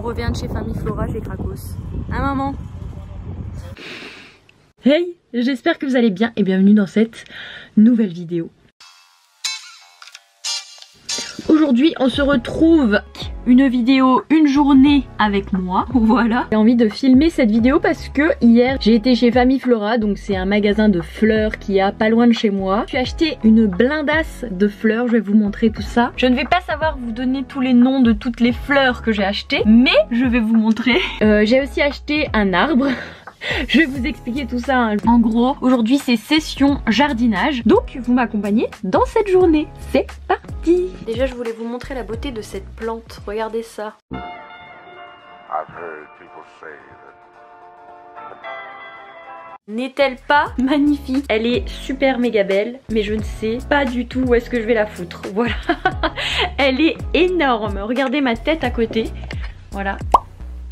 revient de chez Famille Flora, chez Cracos. Hein maman? Hey, j'espère que vous allez bien et bienvenue dans cette nouvelle vidéo. Aujourd'hui on se retrouve une vidéo, une journée avec moi, voilà. J'ai envie de filmer cette vidéo parce que hier j'ai été chez Famille Flora, donc c'est un magasin de fleurs qui a pas loin de chez moi. J'ai acheté une blindasse de fleurs, je vais vous montrer tout ça. Je ne vais pas savoir vous donner tous les noms de toutes les fleurs que j'ai achetées, mais je vais vous montrer. J'ai aussi acheté un arbre. Je vais vous expliquer tout ça. Hein. En gros, aujourd'hui c'est session jardinage. Donc vous m'accompagnez dans cette journée. C'est parti. Déjà je voulais vous montrer la beauté de cette plante. Regardez ça. N'est-elle pas magnifique? Elle est super méga belle, mais je ne sais pas du tout où est-ce que je vais la foutre. Voilà. Elle est énorme. Regardez ma tête à côté. Voilà.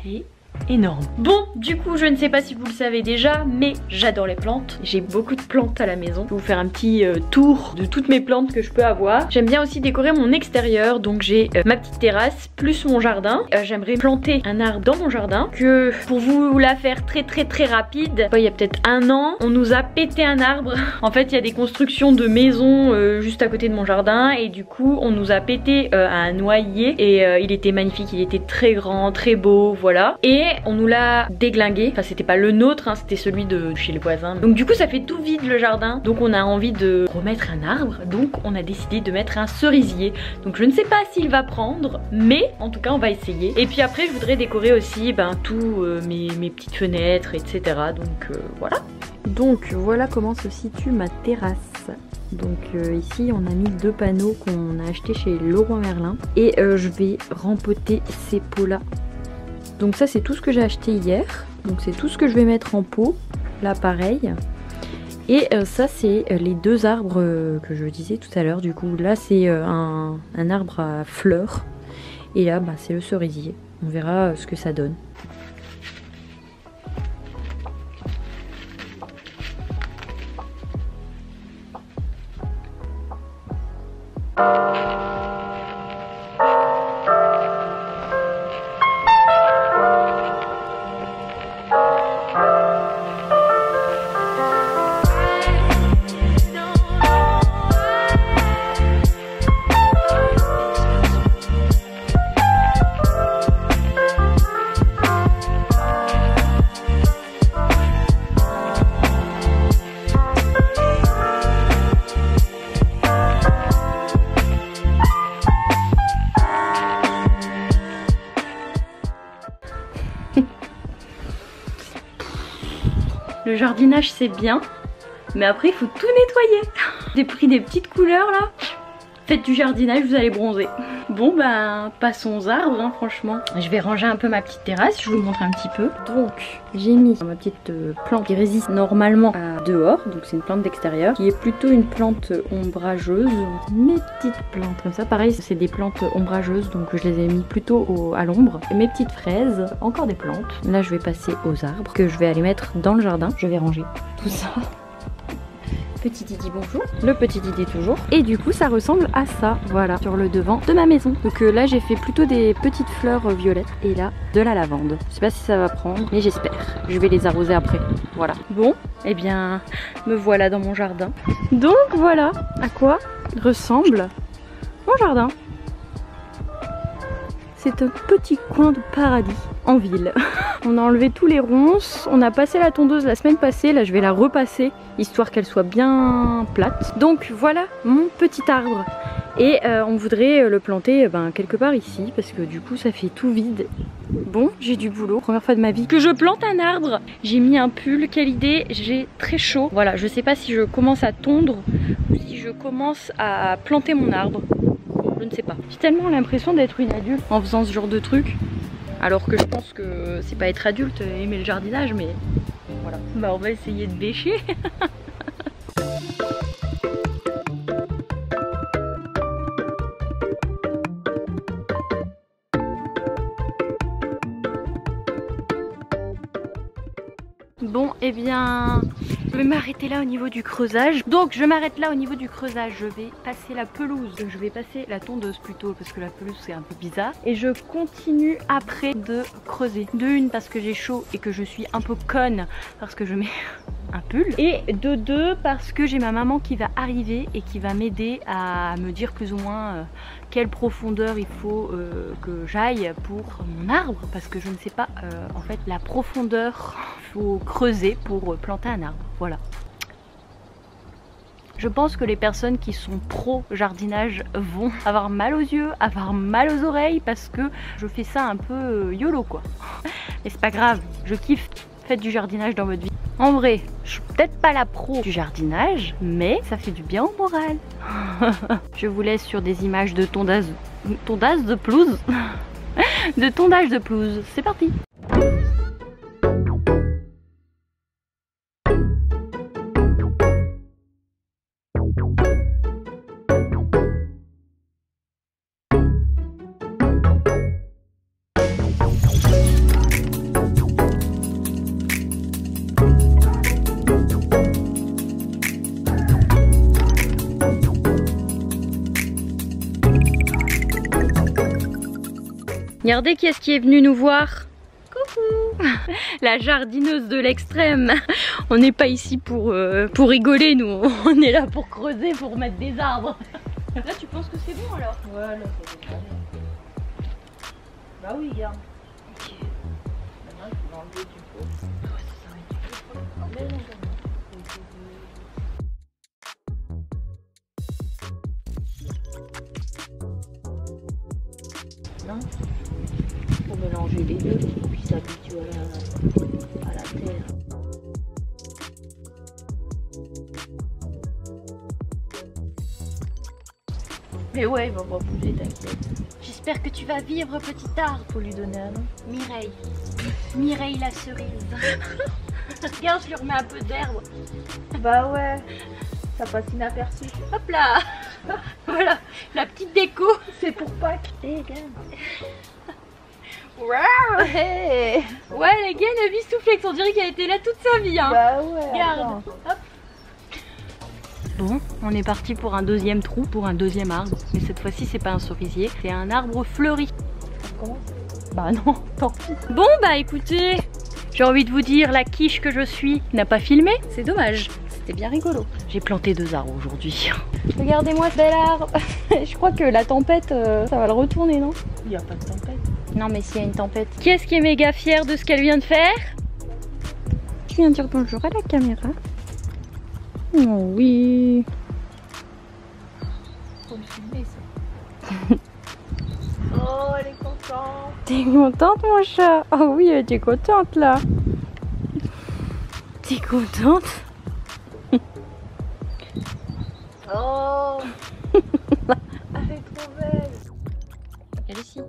Elle est énorme. Bon, du coup, je ne sais pas si vous le savez déjà, mais j'adore les plantes. J'ai beaucoup de plantes à la maison. Je vais vous faire un petit tour de toutes mes plantes que je peux avoir. J'aime bien aussi décorer mon extérieur, donc j'ai ma petite terrasse plus mon jardin. J'aimerais planter un arbre dans mon jardin. Que pour vous la faire très rapide, il y a peut-être un an, on nous a pété un arbre. En fait, il y a des constructions de maisons juste à côté de mon jardin et du coup, on nous a pété un noyer et il était magnifique, il était très grand, très beau, voilà. Et on nous l'a déglingué, enfin c'était pas le nôtre, hein, c'était celui de chez les voisins. Donc du coup ça fait tout vide le jardin, donc on a envie de remettre un arbre, donc on a décidé de mettre un cerisier. Donc je ne sais pas s'il va prendre, mais en tout cas on va essayer. Et puis après je voudrais décorer aussi tous mes petites fenêtres, etc. Donc voilà. Donc voilà comment se situe ma terrasse. Donc ici on a mis 2 panneaux qu'on a achetés chez Leroy Merlin. Et je vais rempoter ces pots là. Donc ça c'est tout ce que j'ai acheté hier. Donc c'est tout ce que je vais mettre en pot. Là pareil. Et ça c'est les 2 arbres que je disais tout à l'heure. Du coup là c'est un arbre à fleurs. Et là c'est le cerisier. On verra ce que ça donne. Le jardinage c'est bien, mais après il faut tout nettoyer. J'ai pris des petites couleurs là. Faites du jardinage, vous allez bronzer. Bon passons aux arbres hein, franchement. Je vais ranger un peu ma petite terrasse, je vous montre un petit peu. Donc j'ai mis ma petite plante qui résiste normalement à dehors. Donc c'est une plante d'extérieur qui est plutôt une plante ombrageuse. Mes petites plantes comme ça, pareil c'est des plantes ombrageuses. Donc je les ai mis plutôt à l'ombre. Mes petites fraises, encore des plantes. Là je vais passer aux arbres que je vais aller mettre dans le jardin. Je vais ranger tout ça. Petit Didi bonjour, le petit Didi toujours. Et du coup ça ressemble à ça, voilà, sur le devant de ma maison. Donc là j'ai fait plutôt des petites fleurs violettes et là de la lavande. Je sais pas si ça va prendre, mais j'espère. Je vais les arroser après, voilà. Bon, eh bien me voilà dans mon jardin. Donc voilà à quoi ressemble mon jardin. C'est un petit coin de paradis en ville. On a enlevé tous les ronces, on a passé la tondeuse la semaine passée, là je vais la repasser histoire qu'elle soit bien plate. Donc voilà mon petit arbre. Et on voudrait le planter quelque part ici parce que du coup ça fait tout vide. Bon, j'ai du boulot, première fois de ma vie que je plante un arbre. J'ai mis un pull, quelle idée, j'ai très chaud. Voilà, je sais pas si je commence à tondre ou si je commence à planter mon arbre. Je ne sais pas. J'ai tellement l'impression d'être une adulte en faisant ce genre de truc. Alors que je pense que c'est pas être adulte, aimer le jardinage, mais voilà. On va essayer de bêcher. Bon, eh bien, Je vais m'arrêter là au niveau du creusage. Donc je m'arrête là au niveau du creusage. Je vais passer la pelouse. Je vais passer la tondeuse plutôt parce que la pelouse c'est un peu bizarre. Et je continue après de creuser. De une parce que j'ai chaud et que je suis un peu conne parce que je mets un pull. Et de deux parce que j'ai ma maman qui va arriver et qui va m'aider à me dire plus ou moins quelle profondeur il faut que j'aille pour mon arbre. Parce que je ne sais pas en fait la profondeur qu'il faut creuser pour planter un arbre. Voilà. Je pense que les personnes qui sont pro jardinage vont avoir mal aux yeux, avoir mal aux oreilles parce que je fais ça un peu YOLO quoi. Mais c'est pas grave, je kiffe. Faites du jardinage dans votre vie. En vrai, je suis peut-être pas la pro du jardinage, mais ça fait du bien au moral. Je vous laisse sur des images de tondage de pelouse. De tondage de pelouse. C'est parti. Regardez qui est-ce qui est venu nous voir. Coucou. La jardineuse de l'extrême. On n'est pas ici pour rigoler, nous. On est là pour creuser, pour mettre des arbres. Là, tu penses que c'est bon alors? Ouais, là, ça va aller. Bah oui, regarde. Ok. Maintenant, il faut l'enlever du pot. Ouais, ça va être du pot. Non. Pour mélanger les deux, puis s'habituer à la terre. Mais ouais, il va pas bouger, t'inquiète. J'espère que tu vas vivre, petit arbre. Faut lui donner un nom. Mireille. Mireille la cerise. Regarde, je lui remets un peu d'herbe. Bah ouais, ça passe inaperçu. Hop là. Voilà, la petite déco. C'est pour Pâques. Eh, regarde. Wow. Hey. Ouais, la gaine a vu soufflex, on dirait qu'elle était là toute sa vie. Hein. Bah ouais. Regarde. Attends. Hop. Bon, on est parti pour un deuxième trou, pour un deuxième arbre. Mais cette fois-ci, c'est pas un cerisier, c'est un arbre fleuri. On commence. Bah non, tant pis. Bon bah écoutez, j'ai envie de vous dire, la quiche que je suis n'a pas filmé. C'est dommage, c'était bien rigolo. J'ai planté 2 arbres aujourd'hui. Regardez-moi ce bel arbre. Je crois que la tempête, ça va le retourner, non? Il n'y a pas de tempête. Non mais s'il y a une tempête. Qui est-ce qui est méga fier de ce qu'elle vient de faire? Je viens de dire bonjour à la caméra. Oh oui. Faut le filmer ça. Oh, elle est contente. T'es contente mon chat? Oh oui, elle était contente là. T'es contente? Oh. Elle est trop belle. Elle est ici.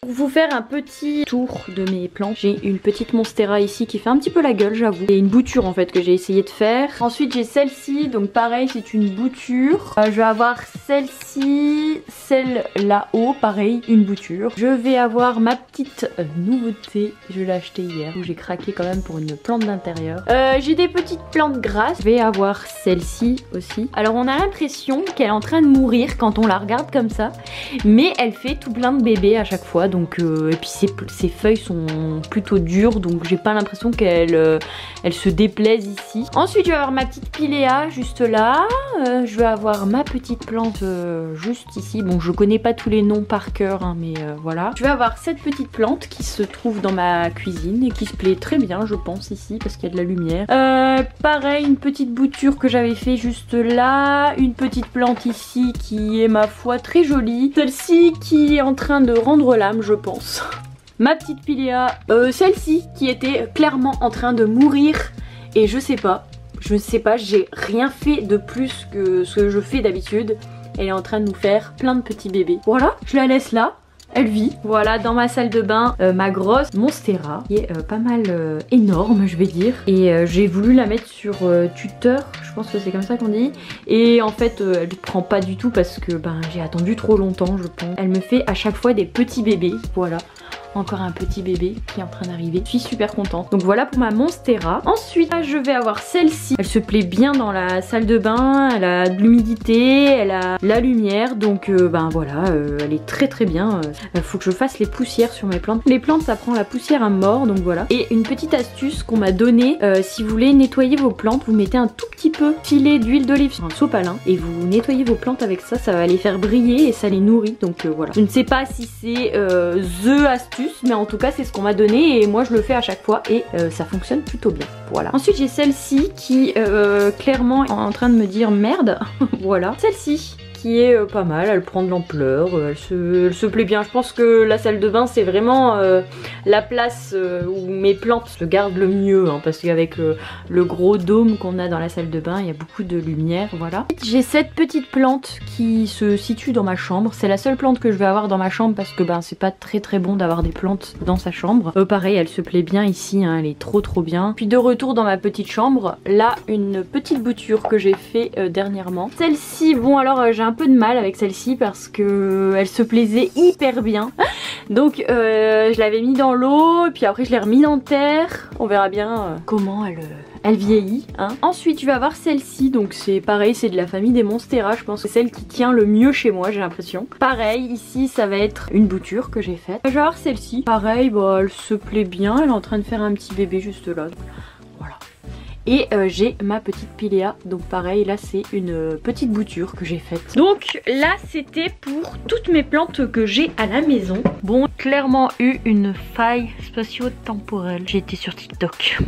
Pour vous faire un petit tour de mes plantes, j'ai une petite monstera ici qui fait un petit peu la gueule, j'avoue. C'est une bouture en fait que j'ai essayé de faire. Ensuite j'ai celle-ci, donc pareil c'est une bouture. Je vais avoir celle-ci, celle là-haut, pareil, une bouture. Je vais avoir ma petite nouveauté, je l'ai achetée hier, où j'ai craqué quand même pour une plante d'intérieur. J'ai des petites plantes grasses, je vais avoir celle-ci aussi. Alors on a l'impression qu'elle est en train de mourir quand on la regarde comme ça, mais elle fait tout plein de bébés à chaque fois. Donc, et puis ses feuilles sont plutôt dures, donc j'ai pas l'impression qu'elle se déplaise ici. Ensuite je vais avoir ma petite piléa juste là. Je vais avoir ma petite plante juste ici. Bon, je connais pas tous les noms par cœur, hein, mais voilà. Je vais avoir cette petite plante qui se trouve dans ma cuisine et qui se plaît très bien, je pense, ici, parce qu'il y a de la lumière. Pareil, une petite bouture que j'avais fait juste là. Une petite plante ici qui est, ma foi, très jolie. Celle-ci qui est en train de rendre l'âme, je pense. Ma petite piléa, celle-ci qui était clairement en train de mourir et je sais pas, j'ai rien fait de plus que ce que je fais d'habitude. Elle est en train de nous faire plein de petits bébés. Voilà, je la laisse là. Elle vit. Voilà, dans ma salle de bain, ma grosse monstera qui est pas mal énorme, je vais dire. Et j'ai voulu la mettre sur tuteur, je pense que c'est comme ça qu'on dit. Et en fait, elle ne prend pas du tout parce que ben, j'ai attendu trop longtemps, je pense. Elle me fait à chaque fois des petits bébés, voilà. encore un petit bébé qui est en train d'arriver. Je suis super contente. Donc voilà pour ma Monstera. Ensuite je vais avoir celle-ci. Elle se plaît bien dans la salle de bain, elle a de l'humidité, elle a la lumière, donc ben voilà, elle est très très bien. Faut que je fasse les poussières sur mes plantes. Les plantes ça prend la poussière à mort, donc voilà. Et une petite astuce qu'on m'a donnée, si vous voulez nettoyer vos plantes, vous mettez un tout petit peu filet d'huile d'olive sur un sopalin et vous nettoyez vos plantes avec ça, ça va les faire briller et ça les nourrit, donc voilà. Je ne sais pas si c'est the astuce, mais en tout cas c'est ce qu'on m'a donné et moi je le fais à chaque fois et ça fonctionne plutôt bien. Voilà. Ensuite j'ai celle-ci qui clairement est en train de me dire merde. Voilà. Celle-ci qui est pas mal, elle prend de l'ampleur, elle se plaît bien. Je pense que la salle de bain c'est vraiment la place où mes plantes se gardent le mieux, hein, parce qu'avec le gros dôme qu'on a dans la salle de bain, il y a beaucoup de lumière, voilà. J'ai cette petite plante qui se situe dans ma chambre, c'est la seule plante que je vais avoir dans ma chambre parce que ben c'est pas très très bon d'avoir des plantes dans sa chambre. Pareil, elle se plaît bien ici, hein, elle est trop bien. Puis de retour dans ma petite chambre, là une petite bouture que j'ai fait dernièrement. Celle-ci, bon alors j'ai un peu de mal avec celle-ci parce que elle se plaisait hyper bien. Donc je l'avais mis dans l'eau et puis après je l'ai remis dans terre. On verra bien comment elle vieillit, hein. Ensuite je vais avoir celle-ci, donc c'est pareil, c'est de la famille des Monstera, je pense que c'est celle qui tient le mieux chez moi, j'ai l'impression. Pareil, ici ça va être une bouture que j'ai faite. Je vais avoir celle-ci, pareil, bah, elle se plaît bien, elle est en train de faire un petit bébé juste là. Voilà. Et j'ai ma petite Pilea, donc pareil là c'est une petite bouture que j'ai faite. Donc là c'était pour toutes mes plantes que j'ai à la maison. Bon, clairement eu une faille spatio-temporelle. J'ai été sur TikTok.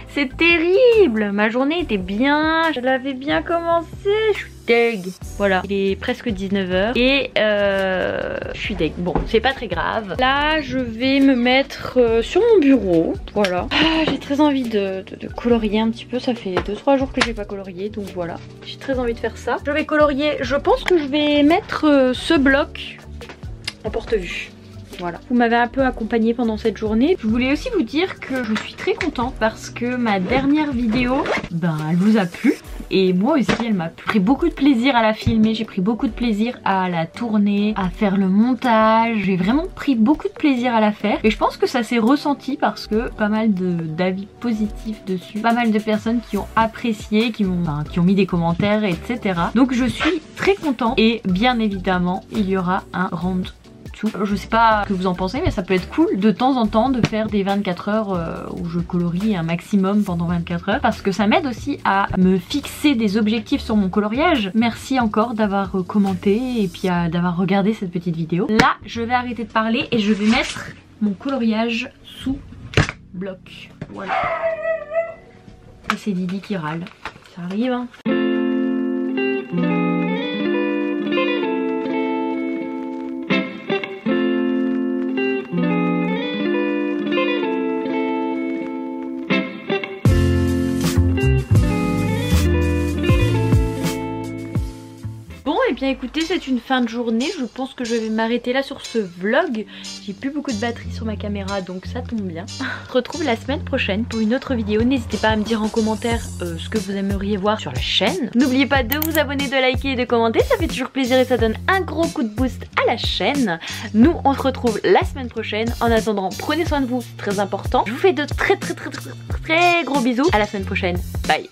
C'est terrible, ma journée était bien, je l'avais bien commencé, je suis deg. Voilà, il est presque 19h et je suis deg. Bon, c'est pas très grave. Là, je vais me mettre sur mon bureau, voilà. J'ai très envie de colorier un petit peu, ça fait 2-3 jours que j'ai pas colorié, donc voilà. J'ai très envie de faire ça. Je vais colorier, je pense que je vais mettre ce bloc en porte-vue. Voilà. Vous m'avez un peu accompagné pendant cette journée. Je voulais aussi vous dire que je suis très contente parce que ma dernière vidéo, ben elle vous a plu. Et moi aussi elle m'a pris beaucoup de plaisir à la filmer, j'ai pris beaucoup de plaisir à la tourner, à faire le montage. J'ai vraiment pris beaucoup de plaisir à la faire. Et je pense que ça s'est ressenti parce que pas mal d'avis positifs dessus. Pas mal de personnes qui ont apprécié, qui ont mis des commentaires, etc. Donc je suis très contente. Et bien évidemment il y aura un round. Je sais pas ce que vous en pensez, mais ça peut être cool de temps en temps de faire des 24 heures où je colorie un maximum pendant 24 heures parce que ça m'aide aussi à me fixer des objectifs sur mon coloriage. Merci encore d'avoir commenté et puis d'avoir regardé cette petite vidéo. Là, je vais arrêter de parler et je vais mettre mon coloriage sous bloc. Voilà. Et c'est Didi qui râle. Ça arrive, hein. Bien écoutez, c'est une fin de journée, je pense que je vais m'arrêter là sur ce vlog. J'ai plus beaucoup de batterie sur ma caméra donc ça tombe bien. On se retrouve la semaine prochaine pour une autre vidéo. N'hésitez pas à me dire en commentaire ce que vous aimeriez voir sur la chaîne. N'oubliez pas de vous abonner, de liker et de commenter, ça fait toujours plaisir et ça donne un gros coup de boost à la chaîne. Nous on se retrouve la semaine prochaine. En attendant, prenez soin de vous, c'est très important. Je vous fais de très gros bisous. À la semaine prochaine, bye.